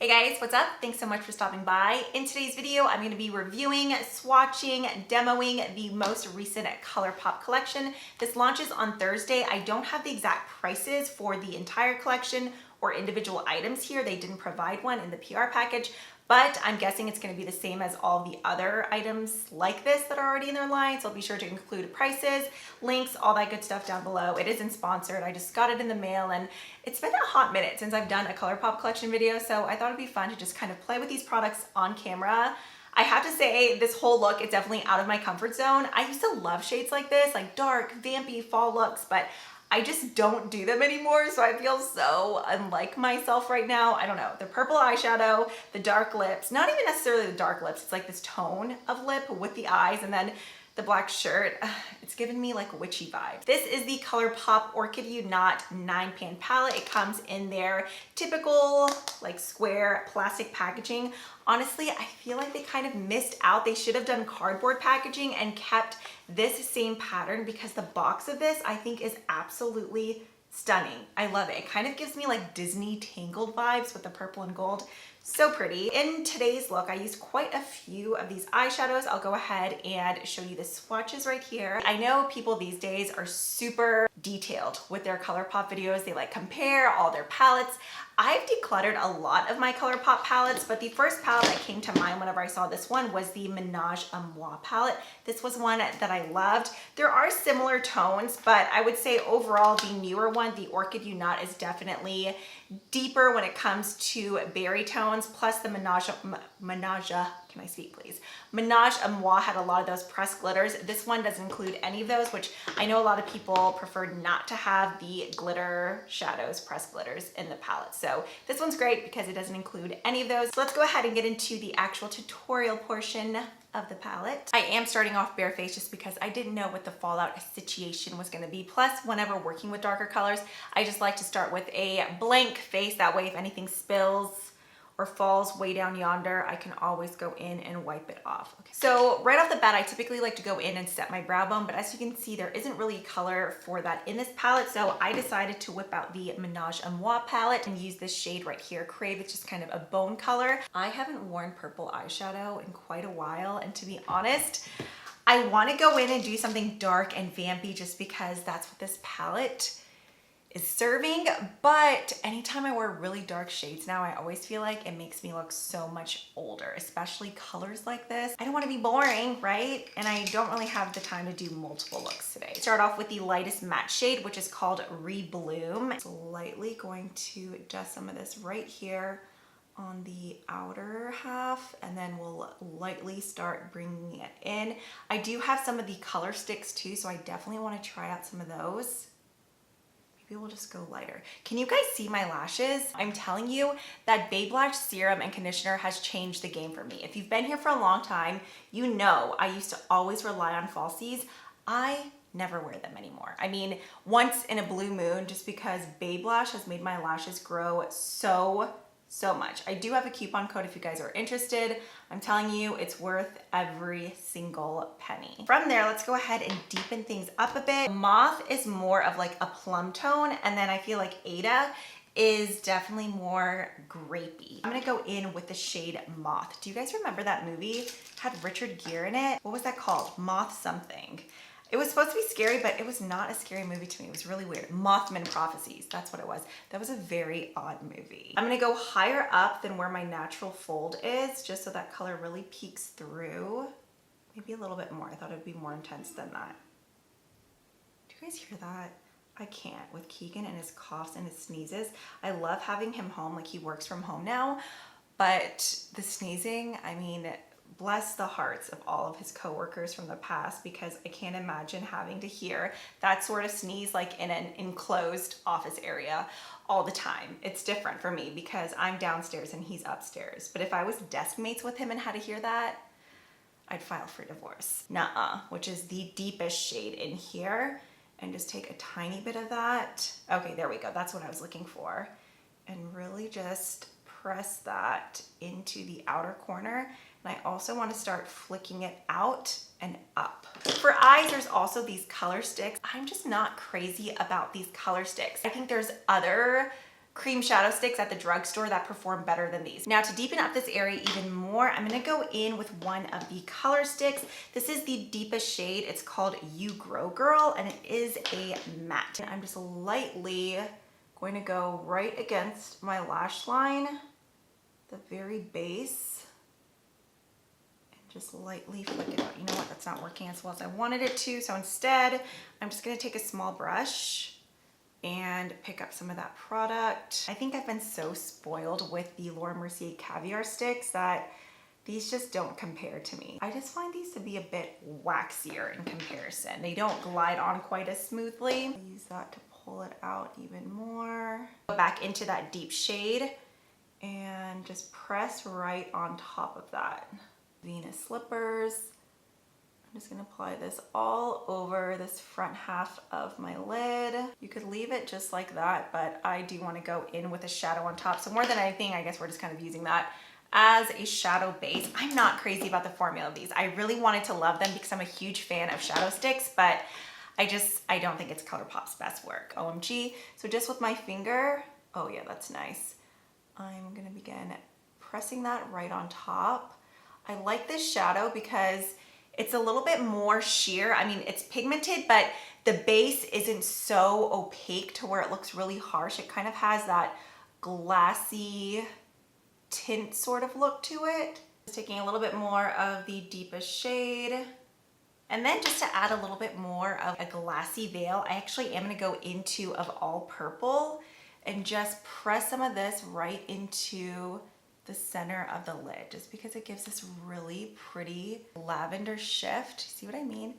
Hey guys, what's up? Thanks so much for stopping by. In today's video, I'm going to be reviewing, swatching, demoing the most recent Colourpop collection. This launches on Thursday. I don't have the exact prices for the entire collection or individual items here. They didn't provide one in the PR package, but I'm guessing it's going to be the same as all the other items like this that are already in their line. So I'll be sure to include prices, links, all that good stuff down below. It isn't sponsored. I just got it in the mail and it's been a hot minute since I've done a Colourpop collection video. So I thought it'd be fun to just kind of play with these products on camera. I have to say this whole look is definitely out of my comfort zone. I used to love shades like this, like dark, vampy fall looks, but I just don't do them anymore, so I feel so unlike myself right now. I don't know, the purple eyeshadow, the dark lips, not even necessarily the dark lips, it's like this tone of lip with the eyes, and then the black shirt. It's giving me like witchy vibes. This is the Colourpop Orchid You Not 9-pan palette. It comes in their typical like square plastic packaging. Honestly, I feel like they kind of missed out. They should have done cardboard packaging and kept this same pattern because the box of this I think is absolutely stunning. I love it. It kind of gives me like Disney Tangled vibes with the purple and gold. So pretty. In today's look, I used quite a few of these eyeshadows. I'll go ahead and show you the swatches right here. I know people these days are super detailed with their Colourpop videos. They like compare all their palettes. I've decluttered a lot of my Colourpop palettes, but the first palette that came to mind whenever I saw this one was the Ménage à Moi palette. This was one that I loved. There are similar tones, but I would say overall the newer one, the Orchid You Not, is definitely deeper when it comes to berry tones, plus the Ménage à Moi had a lot of those pressed glitters. This one doesn't include any of those, which I know a lot of people prefer not to have the glitter shadows, pressed glitters in the palette. So this one's great because it doesn't include any of those. So let's go ahead and get into the actual tutorial portion of the palette. I am starting off barefaced just because I didn't know what the fallout situation was going to be. Plus, whenever working with darker colors, I just like to start with a blank face. That way, if anything spills or falls way down yonder, I can always go in and wipe it off. Okay. So right off the bat, I typically like to go in and set my brow bone, but as you can see, there isn't really color for that in this palette. So I decided to whip out the Ménage à Moi palette and use this shade right here, Crave. It's just kind of a bone color. I haven't worn purple eyeshadow in quite a while, and to be honest, I want to go in and do something dark and vampy just because that's what this palette is serving. But anytime I wear really dark shades now, I always feel like it makes me look so much older, especially colors like this. I don't want to be boring, right? And I don't really have the time to do multiple looks today. Start off with the lightest matte shade, which is called Rebloom. So lightly going to dust some of this right here on the outer half, and then we'll lightly start bringing it in. I do have some of the color sticks too, so I definitely want to try out some of those. Maybe we'll just go lighter. Can you guys see my lashes? I'm telling you that Babe Lash serum and conditioner has changed the game for me. If you've been here for a long time, you know I used to always rely on falsies. I never wear them anymore. I mean, once in a blue moon, just because Babe Lash has made my lashes grow so much. I do have a coupon code if you guys are interested. I'm telling you, it's worth every single penny. From there, let's go ahead and deepen things up a bit. Moth is more of like a plum tone, and then I feel like Ada is definitely more grapey. I'm gonna go in with the shade Moth. Do you guys remember that movie? It had Richard Gere in it. What was that called? Moth something. It was supposed to be scary, but it was not a scary movie to me. It was really weird. Mothman Prophecies, that's what it was. That was a very odd movie. I'm gonna go higher up than where my natural fold is, just so that color really peeks through. Maybe a little bit more. I thought it'd be more intense than that. Do you guys hear that? I can't with Keegan and his coughs and his sneezes. I love having him home, like he works from home now, but the sneezing, I mean, bless the hearts of all of his coworkers from the past, because I can't imagine having to hear that sort of sneeze like in an enclosed office area all the time. It's different for me because I'm downstairs and he's upstairs. But if I was desk mates with him and had to hear that, I'd file for divorce. Nuh-uh, which is the deepest shade in here. And just take a tiny bit of that. Okay, there we go. That's what I was looking for. And really just press that into the outer corner. And I also want to start flicking it out and up. For eyes, there's also these color sticks. I'm just not crazy about these color sticks. I think there's other cream shadow sticks at the drugstore that perform better than these. Now to deepen up this area even more, I'm gonna go in with one of the color sticks. This is the deepest shade. It's called You Grow Girl, and it is a matte. I'm just lightly going to go right against my lash line, the very base, and just lightly flick it out. You know what, that's not working as well as I wanted it to, so instead, I'm just gonna take a small brush and pick up some of that product. I think I've been so spoiled with the Laura Mercier caviar sticks that these just don't compare to me. I just find these to be a bit waxier in comparison. They don't glide on quite as smoothly. I'll use that to pull it out even more. Go back into that deep shade and just press right on top of that. Venus slippers. I'm just gonna apply this all over this front half of my lid. You could leave it just like that, but I do wanna go in with a shadow on top. So more than anything, I guess we're just kind of using that as a shadow base. I'm not crazy about the formula of these. I really wanted to love them because I'm a huge fan of shadow sticks, but I don't think it's Colourpop's best work. OMG. So just with my finger, oh yeah, that's nice. I'm gonna begin pressing that right on top. I like this shadow because it's a little bit more sheer. I mean, it's pigmented, but the base isn't so opaque to where it looks really harsh. It kind of has that glassy tint sort of look to it. Just taking a little bit more of the deepest shade. And then just to add a little bit more of a glassy veil, I actually am gonna go into of all purple and just press some of this right into the center of the lid, just because it gives this really pretty lavender shift. See what I mean?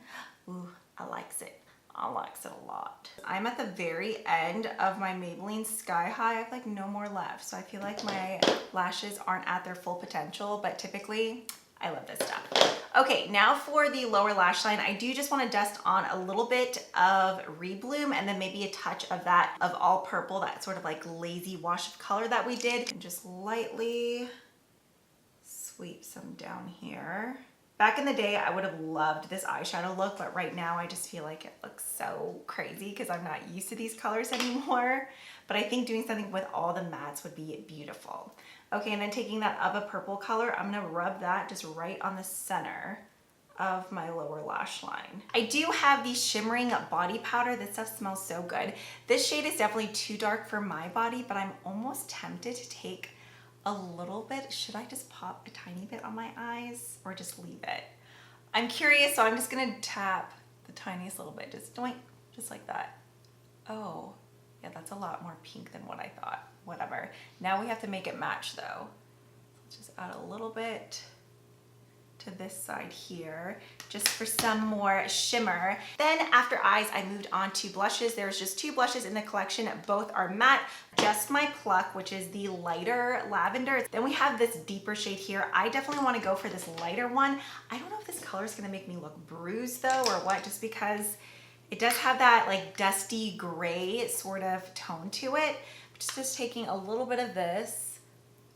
Ooh, I likes it. I likes it a lot. I'm at the very end of my Maybelline Sky High. I have like no more left. So I feel like my lashes aren't at their full potential, but typically I love this stuff. Okay, now for the lower lash line, I do just want to dust on a little bit of Rebloom and then maybe a touch of that of all purple, that sort of like lazy wash of color that we did, and just lightly sweep some down here. Back in the day, I would have loved this eyeshadow look, but right now I just feel like it looks so crazy because I'm not used to these colors anymore. But I think doing something with all the mattes would be beautiful. Okay, and then taking that of a purple color, I'm gonna rub that just right on the center of my lower lash line. I do have the shimmering body powder. This stuff smells so good. This shade is definitely too dark for my body, but I'm almost tempted to take a little bit. Should I just pop a tiny bit on my eyes or just leave it? I'm curious, so I'm just gonna tap the tiniest little bit, just doink, just like that. Oh, yeah, that's a lot more pink than what I thought. Whatever. Now we have to make it match though. Let's just add a little bit to this side here, just for some more shimmer. Then after eyes, I moved on to blushes. There's just two blushes in the collection. Both are matte. Just My Pluck, which is the lighter lavender. Then we have this deeper shade here. I definitely want to go for this lighter one. I don't know if this color is going to make me look bruised though, or what, just because it does have that like dusty gray sort of tone to it. Just taking a little bit of this.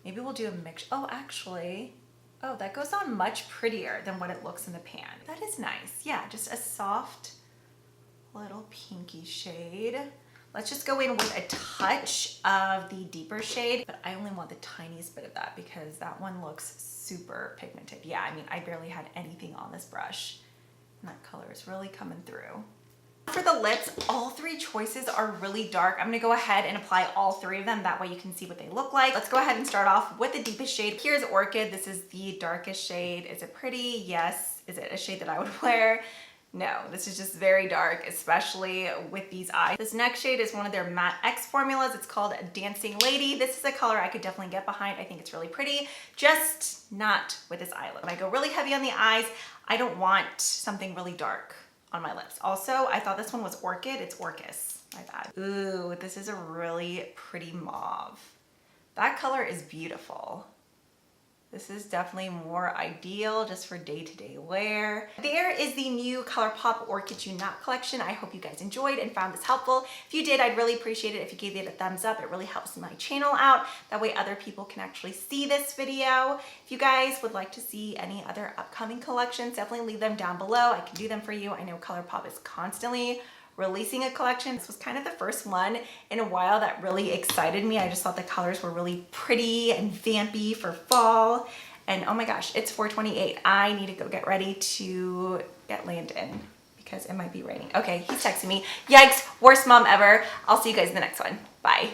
Maybe we'll do a mix. Oh, actually, oh, that goes on much prettier than what it looks in the pan. That is nice. Yeah, just a soft little pinky shade. Let's just go in with a touch of the deeper shade, but I only want the tiniest bit of that because that one looks super pigmented. Yeah, I mean, I barely had anything on this brush, and that color is really coming through. For the lips, all three choices are really dark. I'm gonna go ahead and apply all three of them. That way you can see what they look like. Let's go ahead and start off with the deepest shade. Here's Orchid. This is the darkest shade. Is it pretty? Yes. Is it a shade that I would wear? No, this is just very dark, especially with these eyes. This next shade is one of their Matte X formulas. It's called Dancing Lady. This is a color I could definitely get behind. I think it's really pretty, just not with this eye look. When I go really heavy on the eyes, I don't want something really dark on my lips. Also, I thought this one was Orchid. It's Orchis, my bad. Ooh, this is a really pretty mauve. That color is beautiful. This is definitely more ideal just for day-to-day wear. There is the new Colourpop Orchid You Not collection. I hope you guys enjoyed and found this helpful. If you did, I'd really appreciate it if you gave it a thumbs up. It really helps my channel out. That way other people can actually see this video. If you guys would like to see any other upcoming collections, definitely leave them down below. I can do them for you. I know Colourpop is constantly releasing a collection. This was kind of the first one in a while that really excited me. I just thought the colors were really pretty and vampy for fall. And oh my gosh, it's 4:28. I need to go get ready to get Landon because it might be raining. Okay, he's texting me. Yikes, worst mom ever. I'll see you guys in the next one. Bye.